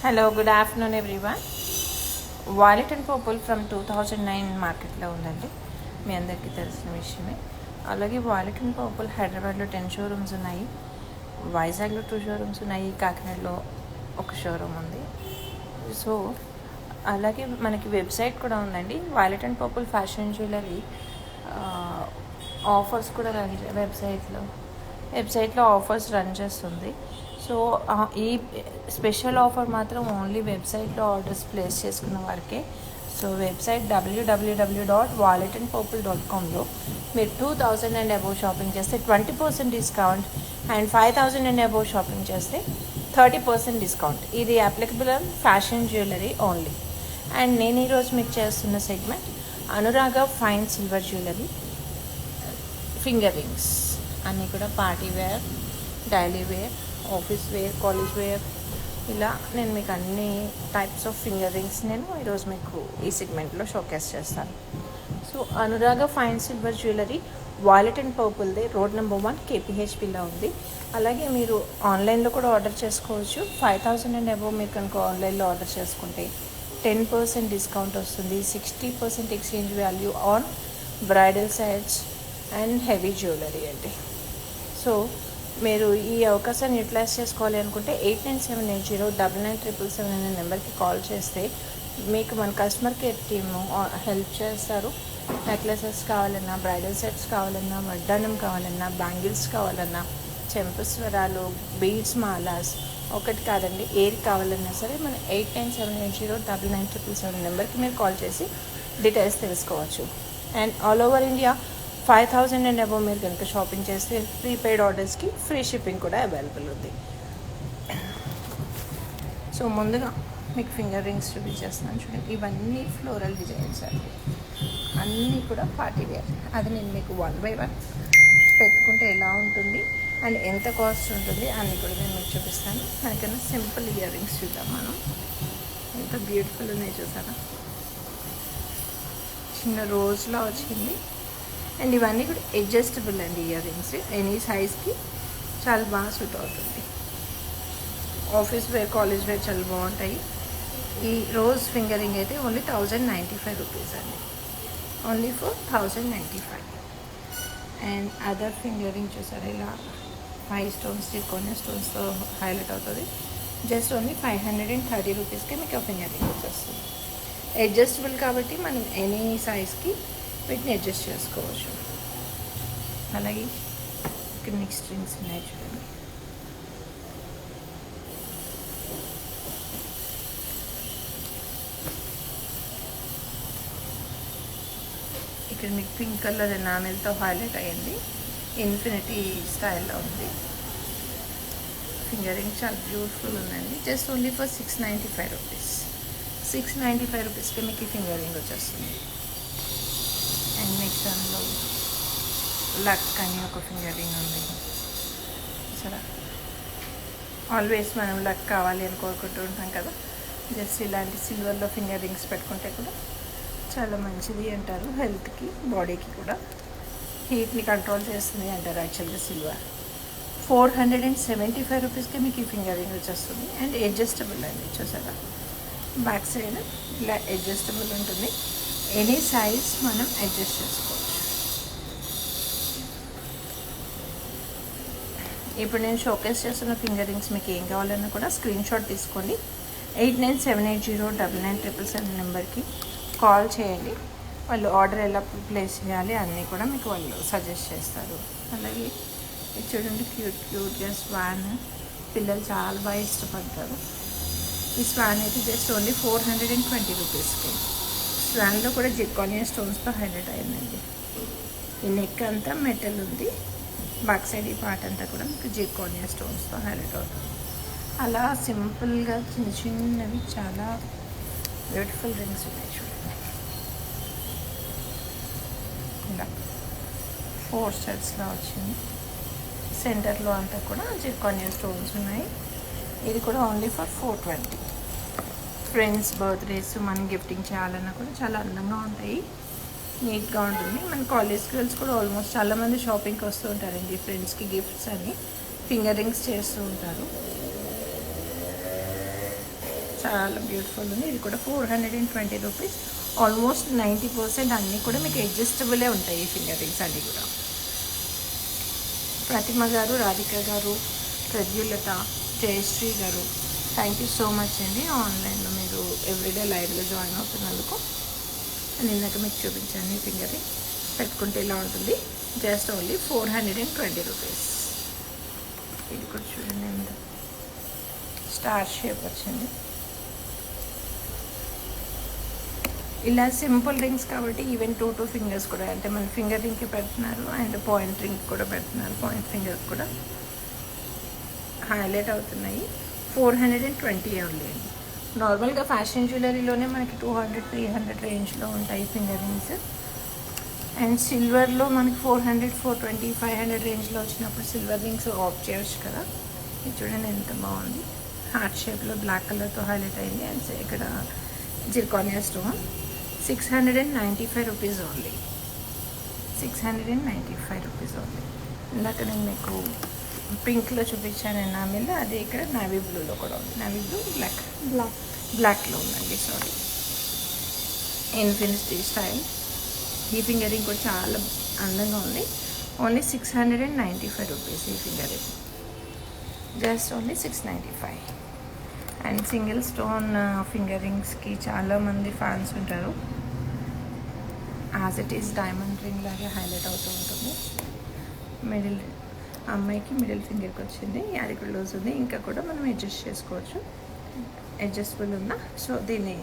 Hello good afternoon everyone. Wallet and purple from 2009 మార్కెట్లో ఉందండి, మీ అందరికీ తెలిసిన విషయమే. అలాగే వాలెట్ అండ్ పర్పుల్ హైదరాబాద్లో 10 షోరూమ్స్ ఉన్నాయి, వైజాగ్లో 2 షోరూమ్స్ ఉన్నాయి, కాకినాడలో ఒక షోరూమ్ ఉంది. సో అలాగే మనకి వెబ్సైట్ కూడా ఉందండి. Wallet and purple fashion jewellery offers కూడా వెబ్సైట్లో ఆఫర్స్ రన్ చేస్తుంది. సో ఈ స్పెషల్ ఆఫర్ మాత్రం ఓన్లీ వెబ్సైట్లో ఆర్డర్స్ ప్లేస్ చేసుకున్న వారికే. సో వెబ్సైట్ www.walletandpurple.comలో మీరు 2000 అండ్ అబోవ్ షాపింగ్ చేస్తే 20% discount and 5000 and above shopping చేస్తే 30% డిస్కౌంట్. ఇది applicable on fashion jewellery only. And నేను ఈరోజు మీకు చేస్తున్న segment Anuraga fine silver jewellery, finger rings అన్నీ కూడా party wear, daily wear, office wear, college wear, ఇలా నేను మీకు అన్ని టైప్స్ ఆఫ్ ఫింగర్ రింగ్స్ నేను ఈరోజు మీకు ఈ సెగ్మెంట్లో షోకేస్ చేస్తాను. So Anuraga fine silver jewellery wallet and పర్పుల్దే, రోడ్ నెంబర్ 1 KPHPలో ఉంది. అలాగే మీరు ఆన్లైన్లో కూడా ఆర్డర్ చేసుకోవచ్చు. 5000 అండ్ అబోవ్ మీరు కనుక ఆన్లైన్లో ఆర్డర్ చేసుకుంటే 10% డిస్కౌంట్ వస్తుంది. 60% exchange value on bridal sets and heavy jewellery అండి. సో మీరు ఈ అవకాశాన్ని యూటిలైజ్ చేసుకోవాలి అనుకుంటే 8978099777 అనే నెంబర్కి కాల్ చేస్తే మీకు మన కస్టమర్ కేర్ టీము హెల్ప్ చేస్తారు. నెక్లెసెస్ కావాలన్నా, బ్రైడల్ సెట్స్ కావాలన్నా, వడ్డానం కావాలన్నా, బ్యాంగిల్స్ కావాలన్నా, చెంపస్వరాలు, బీడ్స్, మాలాస్, ఒకటి కాదండి ఏది కావాలన్నా సరే మన 8978099777 నెంబర్కి మీరు కాల్ చేసి డీటెయిల్స్ తెలుసుకోవచ్చు. And all over India 5000 and above మీరు కనుక షాపింగ్ చేస్తే ప్రీపెయిడ్ ఆర్డర్స్కి ఫ్రీ షిప్పింగ్ కూడా అవైలబుల్ ఉంది. సో ముందుగా మీకు ఫింగర్ రింగ్స్ చూపించేస్తున్నాను చూడండి. ఇవన్నీ ఫ్లోరల్ డిజైన్స్ అండి, అన్నీ కూడా పార్టీ వేర్. అది నేను మీకు 1 by 1 పెట్టుకుంటే ఎలా ఉంటుంది అండ్ ఎంత కాస్ట్ ఉంటుంది అన్నీ కూడా నేను మీకు చూపిస్తాను. మనకన్నా సింపుల్ ఇయర్ రింగ్స్ చూద్దాం మనం. ఎంత బ్యూటిఫుల్ ఉన్నాయి చూసారా, చిన్న రోజులో వచ్చింది. అండ్ ఇవన్నీ కూడా అడ్జస్టబుల్ అండి ఇయర్ రింగ్స్, ఎనీ సైజ్కి చాలా బాగా సూట్ అవుతుంది. ఆఫీస్ వేర్, కాలేజ్ వేర్ చాలా బాగుంటాయి. ఈ రోజ్ ఫింగర్ రింగ్ అయితే ఓన్లీ 1095 రూపీస్ అండి, only for 1095. And other finger ring చూసారా, ఇలా 5 స్టోన్స్, కొన్ని స్టోన్స్తో హైలైట్ అవుతుంది. జస్ట్ ఓన్లీ 530 రూపీస్కి మీకు ఆ ఫింగర్ రింగ్ వచ్చేస్తుంది. అడ్జస్టబుల్ కాబట్టి మనం ఎనీ సైజ్కి వీటిని అడ్జస్ట్ చేసుకోవచ్చు. అలాగే ఇక్కడ నెక్స్ట్ రింగ్స్ ఉన్నాయి చూడండి. ఇక్కడ మీకు పింక్ కలర్ ఎనామెల్తో హైలైట్ అయ్యింది, ఇన్ఫినిటీ స్టైల్లో ఉంది. ఫింగర్ రింగ్ చాలా బ్యూటిఫుల్ ఉందండి. Just only for 695 rupees. 695 రూపీస్కి మీకు ఈ ఫింగర్ రింగ్ వచ్చేస్తుంది. అండ్ నెక్స్ట్ అందులో లక్ అని ఒక ఫింగర్ రింగ్ ఉంది. సరే, ఆల్వేస్ మనం లక్ కావాలి అని కోరుకుంటూ ఉంటాం కదా, జస్ట్ ఇలాంటి సిల్వర్లో ఫింగర్ రింగ్స్ పెట్టుకుంటే కూడా చాలా మంచిది అంటారు. హెల్త్కి, బాడీకి కూడా హీట్ని కంట్రోల్ చేస్తుంది అంటారు యాక్చువల్గా సిల్వర్. 475 రూపీస్కి మీకు ఈ ఫింగర్ రింగ్ వచ్చేస్తుంది. అండ్ అడ్జస్టబుల్ అండి, చూసారా బ్యాక్ సైడ్ ఇలా అడ్జస్టబుల్ ఉంటుంది. ఎనీ సైజ్ మనం అడ్జస్ట్ చేసుకోవచ్చు. ఇప్పుడు నేను షోకేస్ చేస్తున్న ఫింగర్ రింగ్స్ మీకు ఏం కావాలన్నా కూడా స్క్రీన్ షాట్ తీసుకోండి. 8978099777 నెంబర్కి కాల్ చేయండి. వాళ్ళు ఆర్డర్ ఎలా ప్లేస్ చేయాలి అన్నీ కూడా మీకు వాళ్ళు సజెస్ట్ చేస్తారు. అలాగే ఇది చూడండి, క్యూట్గా స్వాన్, పిల్లలు చాలా బాగా ఇష్టపడతారు. ఈ స్వాన్ అయితే జస్ట్ ఓన్లీ 420 రూపీస్కి. స్వాన్లో కూడా జిర్కానియా స్టోన్స్తో హైలైట్ అయిందండి. ఈ నెక్ అంతా మెటల్ ఉంది, బ్యాక్ సైడ్ ఈ పార్ట్ అంతా కూడా మీకు జిర్కానియా స్టోన్స్తో హైలైట్ అవుతుంది. అలా సింపుల్గా చిన్న చిన్నవి చాలా బ్యూటిఫుల్ రింగ్స్ ఉన్నాయి చూడండి. ఇలా 4 సెట్స్లో వచ్చింది. సెంటర్లో అంతా కూడా జిర్కానియా స్టోన్స్ ఉన్నాయి. ఇది కూడా ఓన్లీ ఫర్ 420. ఫ్రెండ్స్ బర్త్డేస్ మనం గిఫ్టింగ్ చేయాలన్నా కూడా చాలా అందంగా ఉంటాయి, నీట్గా ఉంటుంది. మన కాలేజ్ గర్ల్స్ కూడా ఆల్మోస్ట్ చాలామంది షాపింగ్కి వస్తూ ఉంటారండి, ఫ్రెండ్స్కి గిఫ్ట్స్ అని ఫింగర్ రింగ్స్ చేస్తూ ఉంటారు. చాలా బ్యూటిఫుల్ ఉంది. ఇది కూడా 420 రూపీస్. ఆల్మోస్ట్ 90% అన్నీ కూడా మీకు అడ్జస్టబులే ఉంటాయి ఈ ఫింగర్ రింగ్స్ అన్నీ కూడా. ప్రతిమ గారు, రాధిక గారు, ప్రద్యులత, జయశ్రీ గారు, థ్యాంక్ యూ సో మచ్ అండి. ఆన్లైన్లో మీరు ఎవ్రీడే లైవ్లో జాయిన్ అవుతున్నందుకు. నిన్నక మీకు చూపించాను ఈ ఫింగర్ రింగ్ పెట్టుకుంటే ఇలా ఉంటుంది. Just only 420 rupees. ఇది కూడా చూడండి ఎంత స్టార్ షేప్ వచ్చింది. ఇలా సింపుల్ రింగ్స్ కాబట్టి ఈవెన్ 2 ఫింగర్స్ కూడా, అంటే మన ఫింగర్ రింగ్కి పెడుతున్నారు అండ్ పాయింట్ రింగ్ కూడా పెడుతున్నారు. పాయింట్ ఫింగర్ కూడా హైలైట్ అవుతున్నాయి. 420 ఓన్లీ అండి. నార్మల్గా ఫ్యాషన్ జ్యువెలరీలోనే మనకి 200-300 రేంజ్లో ఉంటాయి ఫింగర్ రింగ్స్. అండ్ సిల్వర్లో మనకి 400, 420, 500 రేంజ్లో వచ్చినప్పుడు సిల్వర్ రింగ్స్ ఆఫ్ చేయొచ్చు కదా. ఇది చూడండి ఎంత బాగుంది. హార్ట్ షేప్లో బ్లాక్ కలర్తో హైలైట్ అయింది. అండ్ ఇక్కడ zirconia stone. 695 rupees only. 695 rupees only. ఇందాక నేను మీకు పింక్లో చూపించాను ఎనామిల్, అదే ఇక్కడ నావీ బ్లూలో కూడా ఉంది. నావీ బ్లూ, బ్లాక్లో ఉందండి. Sorry, infinity style. ఈ ఫింగర్ రింగ్ కూడా చాలా అందంగా ఉంది. ఓన్లీ 695 రూపీస్ ఈ finger ring. Just only 695. And single stone finger రింగ్స్కి చాలామంది ఫ్యాన్స్ ఉంటారు. As it is diamond ring లాగే హైలైట్ అవుతూ ఉంటుంది. మిడిల్ అమ్మాయికి మిడిల్ ఫింగర్కి వచ్చింది. అది కూడా లూజ్ ఉంది. ఇంకా కూడా మనం అడ్జస్ట్ చేసుకోవచ్చు, అడ్జస్టబుల్ ఉందా. సో దీన్ని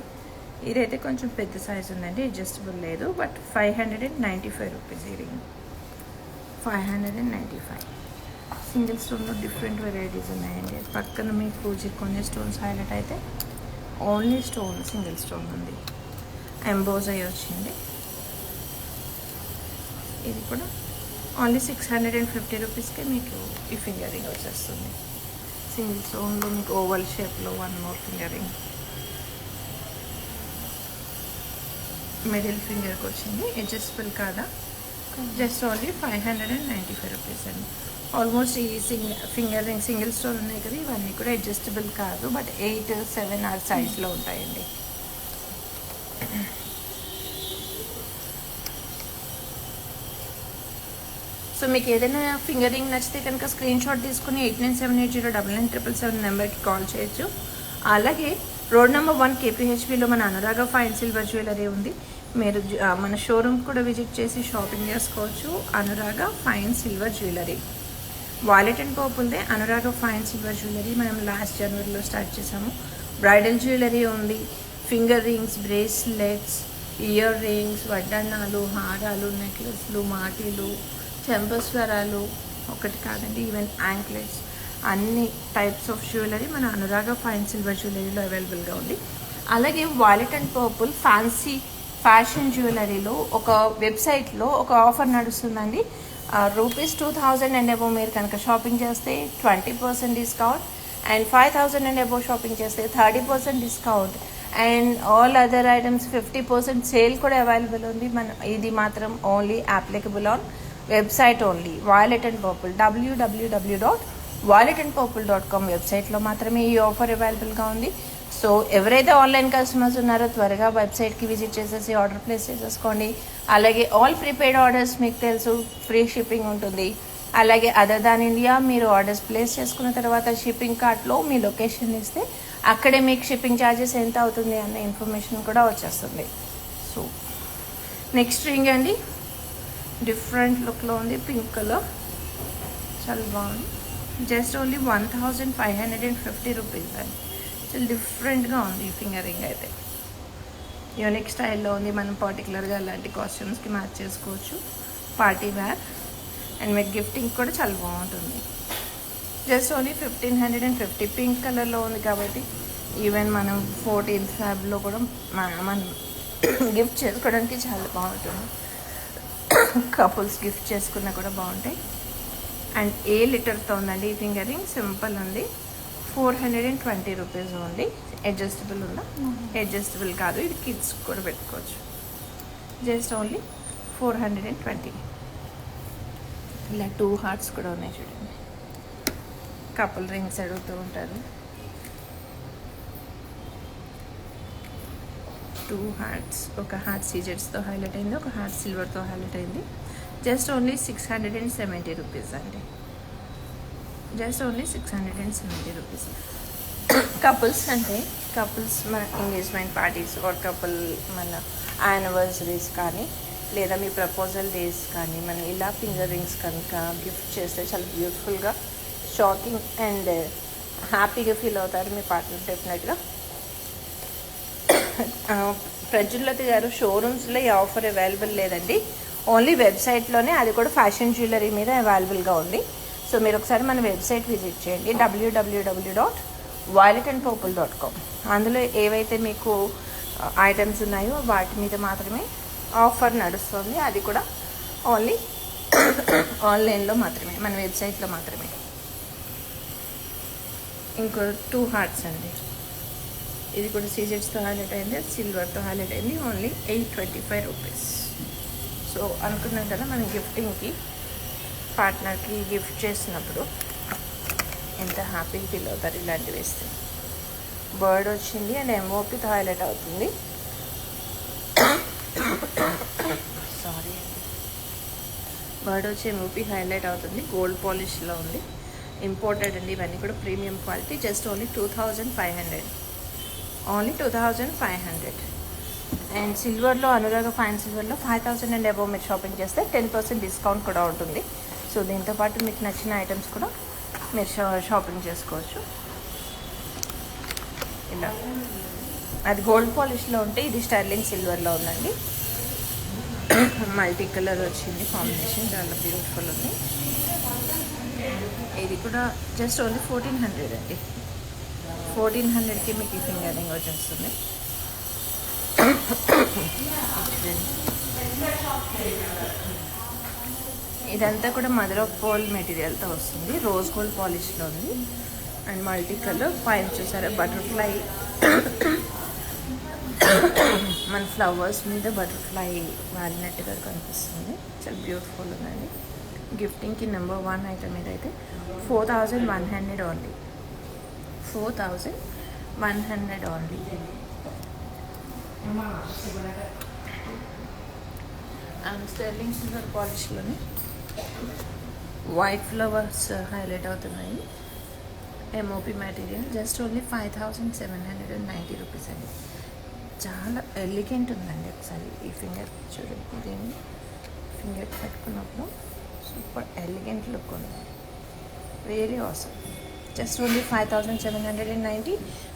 ఇదైతే కొంచెం పెద్ద సైజ్ ఉందండి, అడ్జస్టబుల్ లేదు. బట్ 595 రూపీస్ ఈ రింగ్. 595. సింగిల్ స్టోన్లో డిఫరెంట్ వెరైటీస్ ఉన్నాయండి. పక్కన మీకు కొన్ని స్టోన్స్ హైలైట్ అయితే ఓన్లీ స్టోన్ సింగిల్ స్టోన్ ఉంది. ఎంబోజ్ అయ్యి వచ్చింది. ఇది కూడా ఓన్లీ 650 రూపీస్కే మీకు ఈ ఫింగర్ రింగ్ వచ్చేస్తుంది. సింగిల్ స్టోన్లో మీకు ఓవల్ షేప్లో one more finger ring. Middle ఫింగర్కి వచ్చింది. అడ్జస్టబుల్ కాదా. జస్ట్ ఓన్లీ 595 రూపీస్ అండి. ఆల్మోస్ట్ ఈ ఫింగర్ రింగ్ సింగిల్ స్టోన్ ఉన్నాయి కదా, ఇవన్నీ కూడా అడ్జస్టబుల్ కాదు. బట్ 8, 7 ఆర్ సైజ్లో ఉంటాయండి. సో మీకు ఏదైనా ఫింగర్ రింగ్ నచ్చితే కనుక స్క్రీన్ షాట్ తీసుకుని 8978099777 నెంబర్కి కాల్ చేయొచ్చు. అలాగే రోడ్ నెంబర్ 1 KPHBలో మన అనురాగ ఫైన్ సిల్వర్ జ్యువెలరీ ఉంది. మీరు మన షోరూమ్ కూడా విజిట్ చేసి షాపింగ్ చేసుకోవచ్చు. Anuraga fine silver jewellery wallet and పర్పుల్దే. అనురాగ ఫైన్ సిల్వర్ జ్యువెలరీ మనం లాస్ట్ జనవరిలో స్టార్ట్ చేసాము. బ్రైడల్ జ్యువెలరీ ఉంది. Finger rings, bracelets, ear rings, వడ్డాణాలు, హారాలు, నెక్లెస్లు, మాటీలు, చెంపస్వరాలు ఒకటి కాదండి, ఈవెన్ యాంక్లెట్స్, అన్ని టైప్స్ ఆఫ్ జ్యువెలరీ మన అనురాగ ఫైన్ సిల్వర్ జ్యువెలరీలో అవైలబుల్గా ఉంది. అలాగే wallet and purple fancy fashion జ్యువెలరీలో ఒక వెబ్సైట్లో ఒక ఆఫర్ నడుస్తుందండి. ₹2000 అండ్ అబోవ్ మీరు కనుక షాపింగ్ చేస్తే 20% discount, and 5000 and above shopping చేస్తే 30% discount, and all other items 50% sale కూడా అవైలబుల్ ఉంది. ఇది మాత్రం only applicable on website only. Wallet and purple www.walletandpurple.com వెబ్సైట్లో మాత్రమే ఈ ఆఫర్ అవైలబుల్గా ఉంది. సో ఎవరైతే ఆన్లైన్ కస్టమర్స్ ఉన్నారో త్వరగా వెబ్సైట్కి విజిట్ చేసేసి ఆర్డర్ ప్లేస్ చేసేసుకోండి. అలాగే ఆల్ ప్రీపెయిడ్ ఆర్డర్స్ మీకు తెలుసు ఫ్రీ షిప్పింగ్ ఉంటుంది. అలాగే అదర్ దాన్ ఇండియా మీరు ఆర్డర్స్ ప్లేస్ చేసుకున్న తర్వాత షిప్పింగ్ కార్ట్లో మీ లొకేషన్ ఇస్తే అక్కడే మీకు షిప్పింగ్ ఛార్జెస్ ఎంత అవుతుంది అన్న ఇన్ఫర్మేషన్ కూడా వచ్చేస్తుంది. సో నెక్స్ట్ రింగ్ అండి, డిఫరెంట్ లుక్లో ఉంది. పింక్ కలర్ చాలా బాగుంది. జస్ట్ ఓన్లీ 1550 రూపీస్ అండి. చాలా డిఫరెంట్గా ఉంది ఈ ఫింగర్ రింగ్ అయితే. యూనిక్ స్టైల్లో ఉంది. మనం పర్టికులర్గా అలాంటి కాస్ట్యూమ్స్కి మ్యాచ్ చేసుకోవచ్చు. పార్టీ వేర్ అండ్ మీకు గిఫ్టింగ్ కూడా చాలా బాగుంటుంది. Just only 1550. పింక్ కలర్లో ఉంది కాబట్టి ఈవెన్ మనం 14th Febలో కూడా మనం గిఫ్ట్ చేసుకోవడానికి చాలా బాగుంటుంది. కపుల్స్ గిఫ్ట్ చేసుకున్నా కూడా బాగుంటాయి. అండ్ ఏ లిటర్తో ఉందండి ఈ ఫింగర్ రింగ్. సింపుల్ ఉంది. 420 రూపీస్ ఉంది. అడ్జస్టబుల్ ఉందా? అడ్జస్టబుల్ కాదు, ఇది కిడ్స్ కూడా పెట్టుకోవచ్చు. Just only 420. ఇలా 2 హార్ట్స్ కూడా ఉన్నాయి చూడండి. కపుల్ రింగ్స్ అడుగుతూ ఉంటారు. 2 హార్ట్స్, ఒక హార్ట్ సీజెట్స్తో హైలైట్ అయింది, ఒక హార్ట్ సిల్వర్తో హైలైట్ అయింది. జస్ట్ ఓన్లీ 670 రూపీస్ అండి. Just only 670 rupees. కపుల్స్ అంటే కపుల్స్ మన ఎంగేజ్మెంట్ పార్టీస్ ఆర్ కపుల్ మన యానివర్సరీస్ కానీ లేదా మీ ప్రపోజల్ డేస్ కానీ మనం ఇలా ఫింగర్ రింగ్స్ కనుక గిఫ్ట్ చేస్తే చాలా బ్యూటిఫుల్గా షాకింగ్ అండ్ హ్యాపీగా ఫీల్ అవుతారు మీ పార్ట్నర్ డెఫినెట్గా. ప్రజ్వలతి గారు షోరూమ్స్లో ఈ ఆఫర్ అవైలబుల్ లేదండి, ఓన్లీ వెబ్సైట్లోనే, అది కూడా ఫ్యాషన్ జ్యువెలరీ మీద అవైలబుల్గా ఉంది. సో మీరు ఒకసారి మన వెబ్సైట్ విజిట్ చేయండి, www.violetandpurple.com. అందులో ఏవైతే మీకు ఐటమ్స్ ఉన్నాయో వాటి మీద మాత్రమే ఆఫర్ నడుస్తుంది, అది కూడా ఓన్లీ ఆన్లైన్లో మాత్రమే, మన వెబ్సైట్లో మాత్రమే. ఇంకో 2 హార్ట్స్ అండి, ఇది కూడా సీజెట్స్తో హైలైట్ అయింది, సిల్వర్తో హైలైట్ అయింది, ఓన్లీ 825 రూపీస్. సో అనుకున్నాం కదా మన గిఫ్టింగ్కి పార్ట్నర్కి గిఫ్ట్ చేసినప్పుడు ఎంత హ్యాపీగా ఫీల్ అవుతారు ఇలాంటివి వేస్తే. బర్డ్ వచ్చింది అండ్ ఎంఓపితో హైలైట్ అవుతుంది. సారీ అండి, బర్డ్ వచ్చి ఎంఓపి హైలైట్ అవుతుంది, గోల్డ్ పాలిష్లో ఉంది, ఇంపోర్టెడ్ అండి ఇవన్నీ కూడా premium quality. Just only 2500, only 2500. And సిల్వర్లో అనురాగ ఫైన్ సిల్వర్లో 5000 అండ్ అబోవ్ మీరు షాపింగ్ చేస్తే 10% డిస్కౌంట్ కూడా ఉంటుంది. సో దీంతోపాటు మీకు నచ్చిన ఐటమ్స్ కూడా మీరు షాపింగ్ చేసుకోవచ్చు. ఇలా అది గోల్డ్ పాలిష్లో ఉంటే ఇది స్టైర్లింగ్ సిల్వర్లో ఉందండి. మల్టీ కలర్ వచ్చింది, కాంబినేషన్ చాలా బ్యూటిఫుల్ ఉంది. ఇది కూడా జస్ట్ ఓన్లీ 1400 అండి. 1400కి మీకు ఈ ఫింగర్ రింగ్ వచ్చేస్తుంది. ఇదంతా కూడా మదర్ ఆఫ్ పోల్ మెటీరియల్తో వస్తుంది, రోజ్ గోల్డ్ పాలిష్లో ఉంది అండ్ మల్టీ కలర్. పైన చూసారా బటర్ఫ్లై, మన ఫ్లవర్స్ మీద బటర్ఫ్లై వాలినట్టుగా కనిపిస్తుంది, చాలా బ్యూటిఫుల్ ఉందండి. గిఫ్టింగ్కి నెంబర్ 1 ఐటమ్ ఇదైతే 4100 only, 4100 only. And sterling silver పాలిష్లోనే వైట్ ఫ్లవర్స్ హైలైట్ అవుతున్నాయి, MOP material. Just only 5790 rupees అండి. చాలా ఎలిగెంట్ ఉందండి. ఒకసారి ఈ ఫింగర్ చూడండి, దీన్ని ఫింగర్ పెట్టుకున్నప్పుడు సూపర్ ఎలిగెంట్ లుక్ ఉంది, వెరీ ఆసమ్. Just only 5790.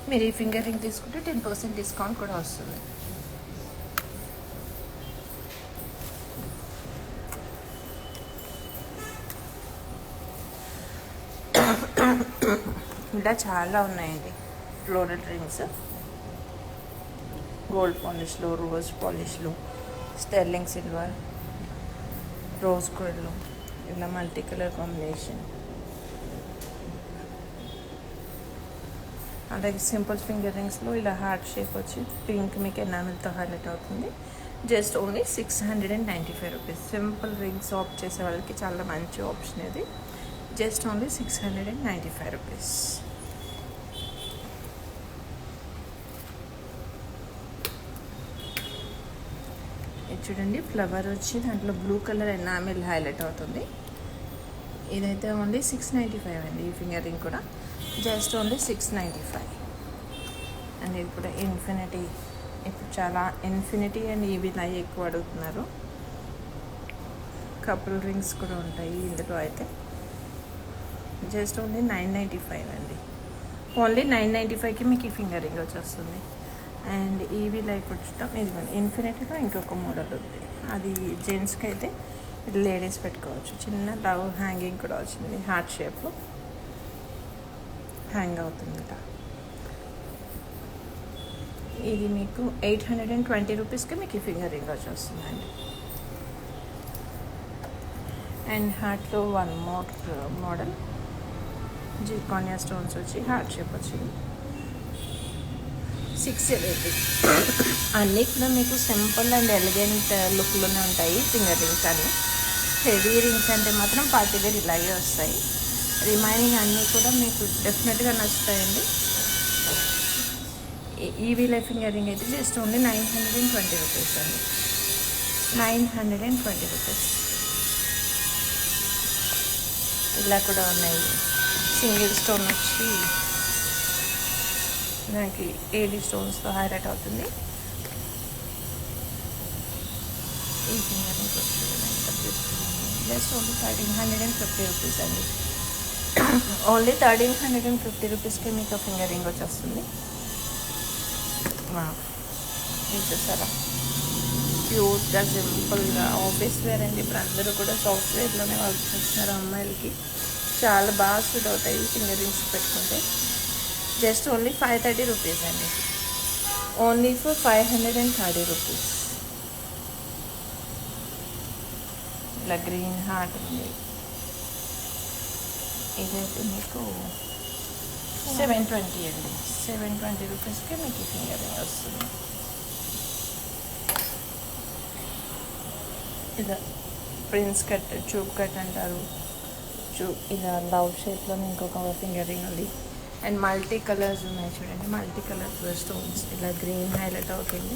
మీరు ఈ ఫింగర్ రింగ్ తీసుకుంటే 10% డిస్కౌంట్ కూడా వస్తుంది. ఇలా చాలా ఉన్నాయండి ఫ్లోరల్ రింగ్స్, గోల్డ్ పాలిష్లో, రోజ్ పాలిష్లో, స్టెర్లింగ్ సిల్వర్, రోజ్ గోల్డ్లో, ఇలా మల్టీ కలర్ కాంబినేషన్. అలాగే సింపుల్ ఫింగర్ రింగ్స్లో ఇలా హార్ట్ షేప్ వచ్చి పింక్ మీకు ఎనామిల్తో హైలైట్ అవుతుంది. Just only 695 rupees. Simple rings opt చేసే వాళ్ళకి చాలా మంచి ఆప్షన్ ఇది. Just only 695 rupees. ఇది చూడండి, ఫ్లవర్ వచ్చి దాంట్లో బ్లూ కలర్ ఎనామిల్ హైలైట్ అవుతుంది. ఇదైతే ఓన్లీ 695 అండి. ఈ ఫింగర్ రింగ్ కూడా జస్ట్ ఓన్లీ 695. అండ్ ఇది కూడా ఇన్ఫినిటీ, ఇప్పుడు చాలా ఇన్ఫినిటీ అండ్ ఇవి ఎక్కువ అడుగుతున్నారు. కపుల్ రింగ్స్ కూడా ఉంటాయి ఇందులో అయితే. జస్ట్ ఓన్లీ 995 అండి. ఓన్లీ 995కి మీకు ఈ ఫింగర్ రింగ్ వచ్చేస్తుంది. అండ్ ఈవీ లైక్ వచ్చాం, ఇది ఇన్ఫినిటీలో ఇంకొక మోడల్ ఉంది, అది జెంట్స్కి అయితే ఇది లేడీస్ పెట్టుకోవచ్చు. చిన్న లవ్ హ్యాంగింగ్ కూడా వచ్చింది, హార్ట్ షేప్లో హ్యాంగ్ అవుతుంది. ఇది మీకు 820 రూపీస్కి మీకు ఈ ఫింగర్ రింగ్ వచ్చేస్తుందండి. అండ్ హార్ట్లో 1 మోర్ మోడల్, జిర్కానియా స్టోన్స్ వచ్చి హార్ట్ షేప్ వచ్చింది, 670. అన్నీ కూడా మీకు సింపుల్ అండ్ ఎలిగెంట్ లుక్లోనే ఉంటాయి ఫింగర్ రింగ్స్ అన్నీ. హెవీ రింగ్స్ అంటే మాత్రం పార్టీ వేర్ ఇలాగే వస్తాయి. రిమైనింగ్ అన్నీ కూడా మీకు డెఫినెట్గా నచ్చుతాయండి. ఈ వీలైఫ్ ఫింగర్ రింగ్ అయితే జస్ట్ ఓన్లీ 920 రూపీస్ అండి. 920 రూపీస్. ఇలా కూడా ఉన్నాయి. సింగిల్ స్టోన్ వచ్చి మనకి ఏడీ స్టోన్స్తో హైలైట్ అవుతుంది. ఈ finger ring just only 1350 rupees అండి. ఓన్లీ 1350 రూపీస్కి మీకు ఫింగర్ రింగ్ వచ్చేస్తుంది. ఇది చూసారా, క్యూట్గా సింపుల్గా ఆఫీస్ వేర్ అండి. ఇప్పుడు అందరూ కూడా సాఫ్ట్వేర్లోనే వర్క్ చేస్తున్నారు. అమ్మాయిలకి చాలా బాగా సూట్ అవుతాయి ఫింగర్ రింగ్స్ పెట్టుకుంటే. జస్ట్ ఓన్లీ 530 రూపీస్ అండి. Only for 530 rupees. ఇలా గ్రీన్ హార్ట్ ఉంది. ఇదైతే మీకు 720 అండి. 720 రూపీస్కి మీకు ఈ ఫింగర్ రింగ్ వస్తుంది. ఇలా ప్రిన్స్ కట్, చూప్ కట్ అంటారు. ఇలా లవ్ షేప్లో ఇంకొక ఫింగర్ రింగ్ ఉంది. అండ్ మల్టీ కలర్స్ ఉన్నాయి చూడండి. మల్టీ కలర్స్ స్టోన్స్ ఇలా గ్రీన్ హైలైట్ అవుతుంది.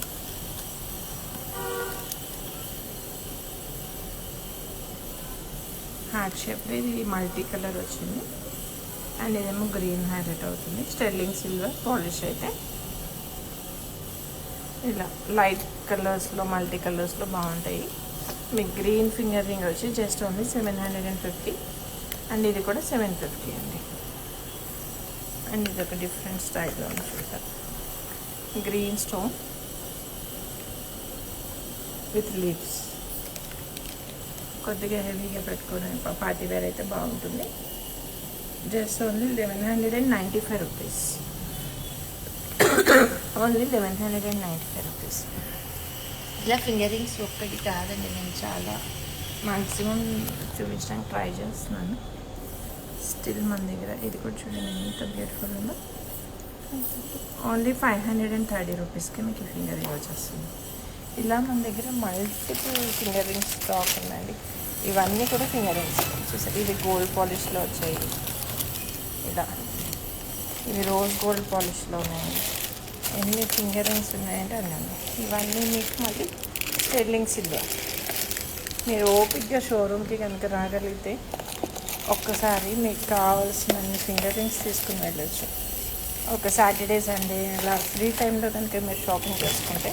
హార్ట్ షేప్లో ఇది మల్టీ కలర్ వచ్చింది. అండ్ ఇదేమో గ్రీన్ హైలైట్ అవుతుంది. స్టెర్లింగ్ సిల్వర్ పాలిష్ అయితే ఇలా లైట్ కలర్స్లో మల్టీ కలర్స్లో బాగుంటాయి. మీకు గ్రీన్ ఫింగర్ రింగ్ వచ్చి జస్ట్ ఓన్లీ 750. అండ్ ఇది కూడా 750 అండి. అండ్ ఇది ఒక డిఫరెంట్ స్టైల్లో ఉంది చూసారు. Green stone with leaves. కొద్దిగా హెవీగా పెట్టుకుని పార్టీ వేర్ అయితే బాగుంటుంది. Just only 1195 rupees. Only 1195 rupees. ఇలా ఫింగర్ రింగ్స్ ఒక్కటి కాదండి, నేను చాలా మ్యాక్సిమం చూపించడానికి ట్రై చేస్తున్నాను. స్టిల్ మన దగ్గర ఇది కూడా చూడండి ఎంత బ్యూటిఫుల్ ఉందో. ఓన్లీ 530 రూపీస్కి మీకు ఫింగర్ రింగ్ వచ్చేస్తుంది. ఇలా మన దగ్గర మల్టిపుల్ ఫింగర్ రింగ్స్ స్టాక్ ఉందండి. ఇవన్నీ కూడా ఫింగర్ రింగ్స్ చూసారు. ఇది గోల్డ్ పాలిష్లో వచ్చాయి. ఇలా ఇవి రోజ్ గోల్డ్ పాలిష్లో ఉన్నాయి. ఎన్ని ఫింగర్ రింగ్స్ ఉన్నాయంటే అన్నీ. ఇవన్నీ మీకు మళ్ళీ స్టెర్లింగ్ సిల్వర్. మీరు ఓపిక్గా షోరూమ్కి కనుక రాగలిగితే ఒక్కసారి మీకు కావాల్సిన ఫింగర్ రింగ్స్ తీసుకుని వెళ్ళొచ్చు. ఒక సాటర్డే సండే అలా ఫ్రీ టైంలో కనుక మీరు షాపింగ్ చేసుకుంటే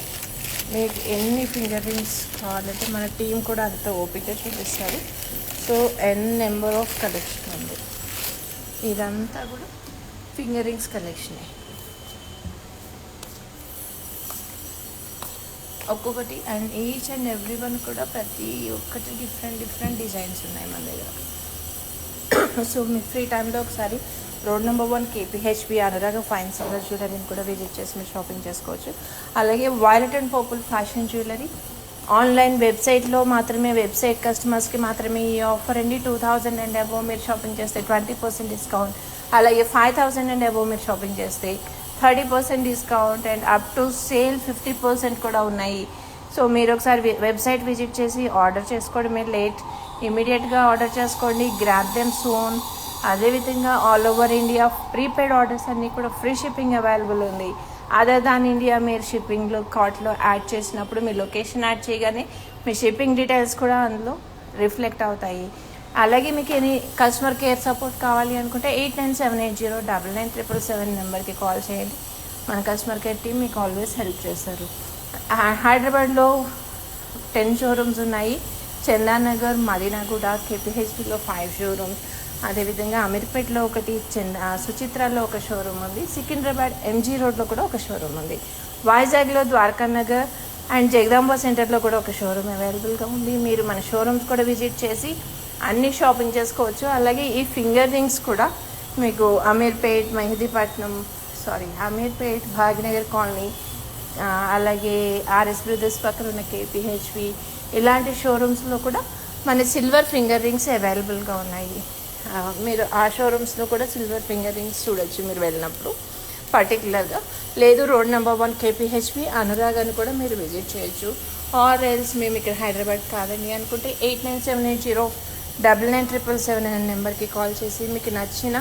మీకు ఎన్ని ఫింగర్ రింగ్స్ కావాలంటే మన టీం కూడా అంత ఓపిక్గా చూపిస్తారు. సో నెంబర్ ఆఫ్ కలెక్షన్ ఉంది. ఇదంతా కూడా ఫింగర్ రింగ్స్ కలెక్షనే. ఒక్కొక్కటి and each and every one కూడా ప్రతి ఒక్కటి డిఫరెంట్ డిజైన్స్ ఉన్నాయి మన దగ్గర. సో మీ ఫ్రీ టైంలో ఒకసారి రోడ్ నెంబర్ 1 KPHP అనురాగ ఫైన్ సిల్వర్ జ్యువెలరీని కూడా విజిట్ చేసి మీరు షాపింగ్ చేసుకోవచ్చు. అలాగే violet and purple fashion jewellery online వెబ్సైట్లో మాత్రమే, వెబ్సైట్ కస్టమర్స్కి మాత్రమే ఈ ఆఫర్ అండి. 2000 అండ్ అబోవ్ మీరు షాపింగ్ చేస్తే 20% డిస్కౌంట్. అలాగే 5000 అండ్ అబోవ్ మీరు షాపింగ్ చేస్తే 30% discount. And up to sale 50% కూడా ఉన్నాయి. సో మీరు ఒకసారి వెబ్సైట్ విజిట్ చేసి ఆర్డర్ చేసుకోవడమే లేట్. ఇమీడియట్గా ఆర్డర్ చేసుకోండి. Grab them soon. అదేవిధంగా all over India prepaid orders అన్నీ కూడా ఫ్రీ షిప్పింగ్ అవైలబుల్ ఉంది. అదర్ దాన్ ఇండియా మీరు షిప్పింగ్లో కార్ట్లో యాడ్ చేసినప్పుడు మీ లొకేషన్ యాడ్ చేయగానే మీ షిప్పింగ్ డీటెయిల్స్ కూడా అందులో రిఫ్లెక్ట్ అవుతాయి. అలాగే మీకు ఎనీ కస్టమర్ కేర్ సపోర్ట్ కావాలి అనుకుంటే 8978099777 నెంబర్కి కాల్ చేయండి. మన కస్టమర్ కేర్ టీం మీకు ఆల్వేస్ హెల్ప్ చేస్తారు. హైదరాబాద్లో 10 షోరూమ్స్ ఉన్నాయి. చందానగర్, మదీనాగూడ, KPHPలో 5 షోరూమ్స్. అదేవిధంగా అమీర్పేట్లో ఒకటి, సుచిత్రాలో ఒక షోరూమ్ ఉంది. సికింద్రాబాద్ MG రోడ్లో కూడా ఒక షోరూమ్ ఉంది. వైజాగ్లో ద్వారకా నగర్ అండ్ జగదాంబ సెంటర్లో కూడా ఒక షోరూమ్ అవైలబుల్గా ఉంది. మీరు మన షోరూమ్స్ కూడా విజిట్ చేసి అన్నీ షాపింగ్ చేసుకోవచ్చు. అలాగే ఈ ఫింగర్ రింగ్స్ కూడా మీకు అమీర్పేట్, అమీర్పేట్, భాగ్యనగర్ కాలనీ, అలాగే RS బ్రదర్స్ పక్కన ఉన్న KPHP ఇలాంటి షోరూమ్స్లో కూడా మన సిల్వర్ ఫింగర్ రింగ్స్ అవైలబుల్గా ఉన్నాయి. మీరు ఆ షోరూమ్స్లో కూడా సిల్వర్ ఫింగర్ రింగ్స్ చూడొచ్చు మీరు వెళ్ళినప్పుడు పర్టికులర్గా. లేదు రోడ్ నెంబర్ 1 KPHP అనురాగాన్ని కూడా మీరు విజిట్ చేయొచ్చు. ఆర్ ఎల్స్ మేము ఇక్కడ హైదరాబాద్ కాదండి అనుకుంటే 8978099777 అనే నెంబర్కి కాల్ చేసి మీకు నచ్చిన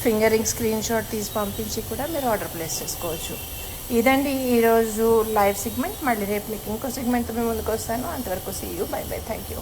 ఫింగర్ రింగ్ స్క్రీన్ షాట్ తీసి పంపించి కూడా మీరు ఆర్డర్ ప్లేస్ చేసుకోవచ్చు. ఇదండి ఈరోజు లైవ్ సెగ్మెంట్. మళ్ళీ రేపు మీకు ఇంకో సెగ్మెంట్తో మేము ముందుకు వస్తాను. అంతవరకు see you, bye bye, thank you.